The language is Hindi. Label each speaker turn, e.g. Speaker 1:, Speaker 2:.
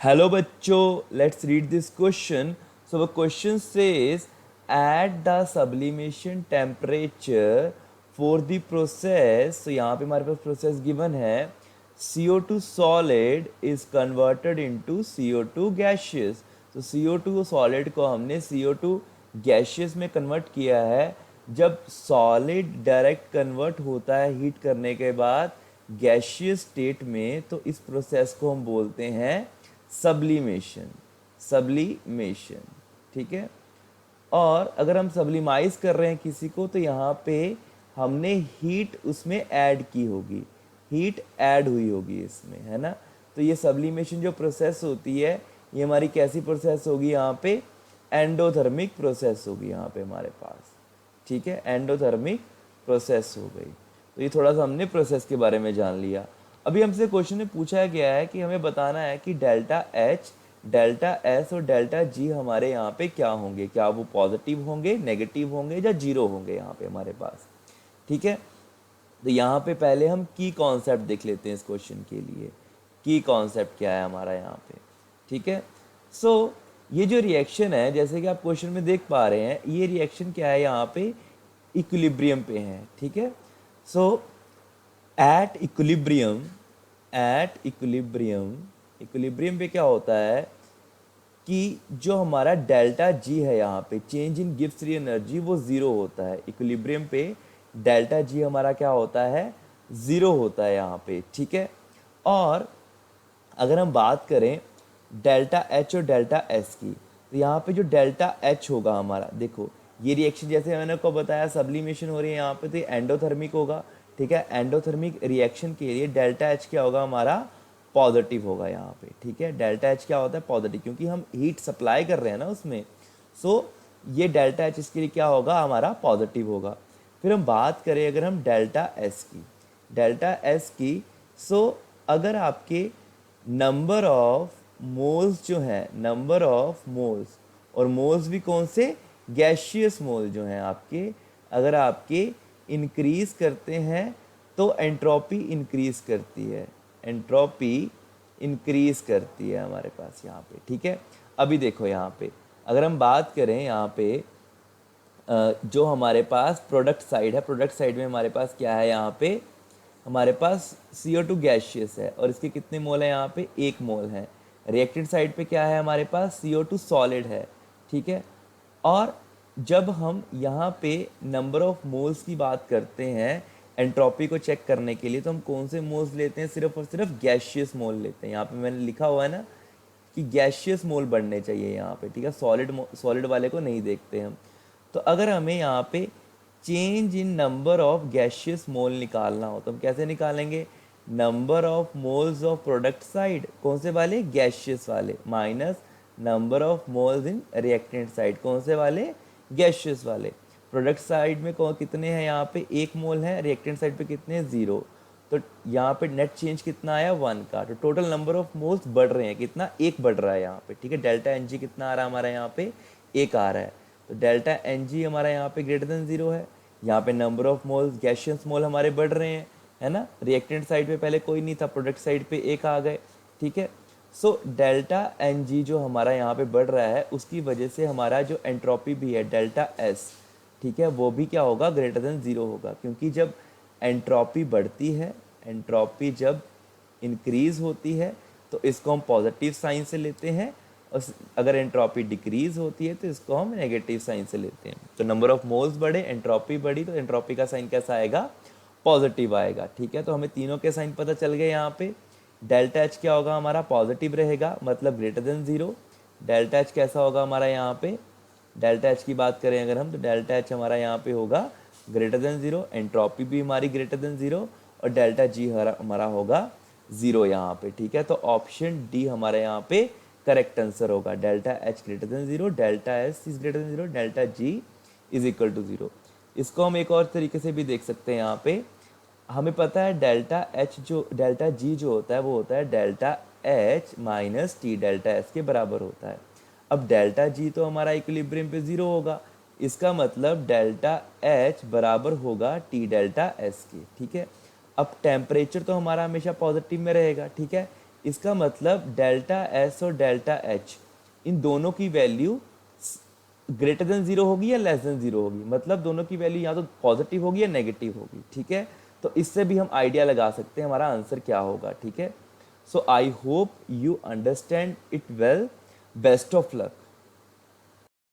Speaker 1: Hello bachcho, let's read this question. So the question says at the sublimation temperature for the process, so यहाँ पे हमारे पास process given है, CO2 solid is converted into CO2 gaseous. तो CO2 solid को हमने CO2 gaseous में convert किया है. जब solid direct convert होता है heat करने के बाद गैशियस स्टेट में, तो इस प्रोसेस को हम बोलते हैं सब्लिमेशन. सब्लिमेशन, ठीक है. और अगर हम सब्लिमाइज कर रहे हैं किसी को, तो यहाँ पे हमने हीट उसमें ऐड की होगी, हीट ऐड हुई होगी इसमें, है ना. तो ये सब्लिमेशन जो प्रोसेस होती है, ये हमारी कैसी प्रोसेस होगी, यहाँ पे एंडोथर्मिक प्रोसेस होगी यहाँ पे हमारे पास, ठीक है. एंडोथर्मिक प्रोसेस हो गई. तो ये थोड़ा सा हमने प्रोसेस के बारे में जान लिया. अभी हमसे क्वेश्चन में पूछा गया है कि हमें बताना है कि डेल्टा एच, डेल्टा एस और डेल्टा जी हमारे यहाँ पे क्या होंगे, क्या वो पॉजिटिव होंगे, नेगेटिव होंगे या जीरो होंगे यहाँ पे हमारे पास, ठीक है. तो यहाँ पे पहले हम की कॉन्सेप्ट देख लेते हैं इस क्वेश्चन के लिए. की कॉन्सेप्ट क्या है हमारा यहाँ पे, ठीक है. सो ये जो रिएक्शन है, जैसे कि आप क्वेश्चन में देख पा रहे हैं, ये रिएक्शन क्या है यहाँ पे, इक्विलिब्रियम पे है, ठीक है. So at equilibrium, at equilibrium, equilibrium पे क्या होता है कि जो हमारा डेल्टा जी है यहाँ पे, चेंज इन गिब्स फ्री एनर्जी, वो ज़ीरो होता है. इक्विलिब्रियम पे डेल्टा जी हमारा क्या होता है, ज़ीरो होता है यहाँ पे, ठीक है. और अगर हम बात करें डेल्टा एच और डेल्टा एस की, तो यहाँ पे जो डेल्टा एच होगा हमारा, देखो ये रिएक्शन जैसे मैंने आपको बताया सब्लिमेशन हो रही है यहाँ पे, तो ये एंडोथर्मिक होगा, ठीक है. एंडोथर्मिक रिएक्शन के लिए डेल्टा एच क्या होगा हमारा, पॉजिटिव होगा यहाँ पे, ठीक है. डेल्टा एच क्या होता है, पॉजिटिव, क्योंकि हम हीट सप्लाई कर रहे हैं ना उसमें. सो ये डेल्टा एच इसके लिए क्या होगा हमारा, पॉजिटिव होगा. फिर हम बात करें अगर हम डेल्टा एस की, डेल्टा एस की, सो अगर आपके नंबर ऑफ मोल्स जो हैं, नंबर ऑफ मोल्स, और मोल्स भी कौन से, गैशियस मोल जो हैं आपके, अगर आपके इंक्रीज करते हैं तो एंट्रोपी इंक्रीज करती है, एंट्रोपी इंक्रीज करती है हमारे पास यहाँ पे, ठीक है. अभी देखो यहाँ पे अगर हम बात करें यहाँ पे जो हमारे पास प्रोडक्ट साइड है, प्रोडक्ट साइड में हमारे पास क्या है, यहाँ पे हमारे पास CO2 गैशियस है और इसके कितने मोल हैं, यहाँ पे 1 मोल है. रिएक्टेड साइड पे क्या है हमारे पास, CO2 सॉलिड है, ठीक है. और जब हम यहाँ पे नंबर ऑफ मोल्स की बात करते हैं एंट्रोपी को चेक करने के लिए, तो हम कौन से मोल्स लेते हैं, सिर्फ और सिर्फ गैशियस मोल लेते हैं. यहाँ पे मैंने लिखा हुआ है ना कि गैशियस मोल बढ़ने चाहिए यहाँ पे, ठीक है. सॉलिड वाले को नहीं देखते हम. तो अगर हमें यहाँ पे change in number of gaseous mole निकालना हो, तो हम कैसे निकालेंगे, number of moles of product side, कौन से वाले, गैशियस वाले, minus number of moles in reactant side, कौन से वाले, गैशियस वाले. प्रोडक्ट साइड में कौन कितने हैं, यहाँ पे 1 मोल है, रिएक्टेंट साइड पे कितने हैं, 0. तो यहाँ पे नेट चेंज कितना आया, 1 का. तो टोटल नंबर ऑफ मोल्स बढ़ रहे हैं, कितना, 1 बढ़ रहा है यहाँ पे, ठीक है. डेल्टा एन जी कितना आ रहा है हमारा यहाँ पे, 1 आ रहा है. तो डेल्टा एन जी हमारा यहाँ पे ग्रेटर देन 0 है. यहाँ पे नंबर ऑफ मोल्स, गैशियस मोल हमारे बढ़ रहे हैं, है ना. रिएक्टेंट साइड पे पहले कोई नहीं था, प्रोडक्ट साइड पे 1 आ गए, ठीक है. सो डेल्टा एन जी जो हमारा यहाँ पे बढ़ रहा है, उसकी वजह से हमारा जो एंट्रोपी भी है डेल्टा एस, ठीक है, वो भी क्या होगा, ग्रेटर देन 0 होगा. क्योंकि जब एंट्रोपी बढ़ती है, एंट्रोपी जब इंक्रीज होती है, तो इसको हम पॉजिटिव साइन से लेते हैं, और अगर एंट्रोपी डिक्रीज होती है तो इसको हम नेगेटिव साइन से लेते हैं. तो नंबर ऑफ मोल्स बढ़े, एंट्रोपी बढ़ी, तो एंट्रोपी का साइन कैसा आएगा, पॉजिटिव आएगा, ठीक है. तो हमें तीनों के साइन पता चल गए. यहाँ पे डेल्टा एच क्या होगा हमारा, पॉजिटिव रहेगा, मतलब ग्रेटर देन 0. डेल्टा एच कैसा होगा हमारा यहाँ पे, डेल्टा एच की बात करें अगर हम, तो डेल्टा एच हमारा यहाँ पे होगा ग्रेटर देन 0, एंट्रोपी भी हमारी ग्रेटर देन 0, और डेल्टा जी हमारा होगा 0 यहाँ पे, ठीक है. तो ऑप्शन डी हमारे यहाँ पे करेक्ट आंसर होगा. Delta H greater than 0, delta S is greater than 0, delta G is equal to 0. इसको हम एक और तरीके से भी देख सकते हैं. यहाँ पे हमें पता है डेल्टा एच जो, डेल्टा जी जो होता है वो होता है delta H minus T, delta S के बराबर होता है. अब डेल्टा जी तो हमारा इक्विलिब्रियम पे 0 होगा, इसका मतलब डेल्टा एच बराबर होगा टी डेल्टा एस के, ठीक है. अब टेम्परेचर तो हमारा हमेशा पॉजिटिव में रहेगा, ठीक है. इसका मतलब डेल्टा एस और डेल्टा एच इन दोनों की वैल्यू ग्रेटर देन जीरो होगी या लेस देन जीरो होगी, मतलब दोनों की वैल्यू या तो पॉजिटिव होगी या नेगेटिव होगी, ठीक है। तो इससे भी हम आइडिया लगा सकते हैं हमारा आंसर क्या होगा, ठीक है। So I hope you understand it well, best of luck.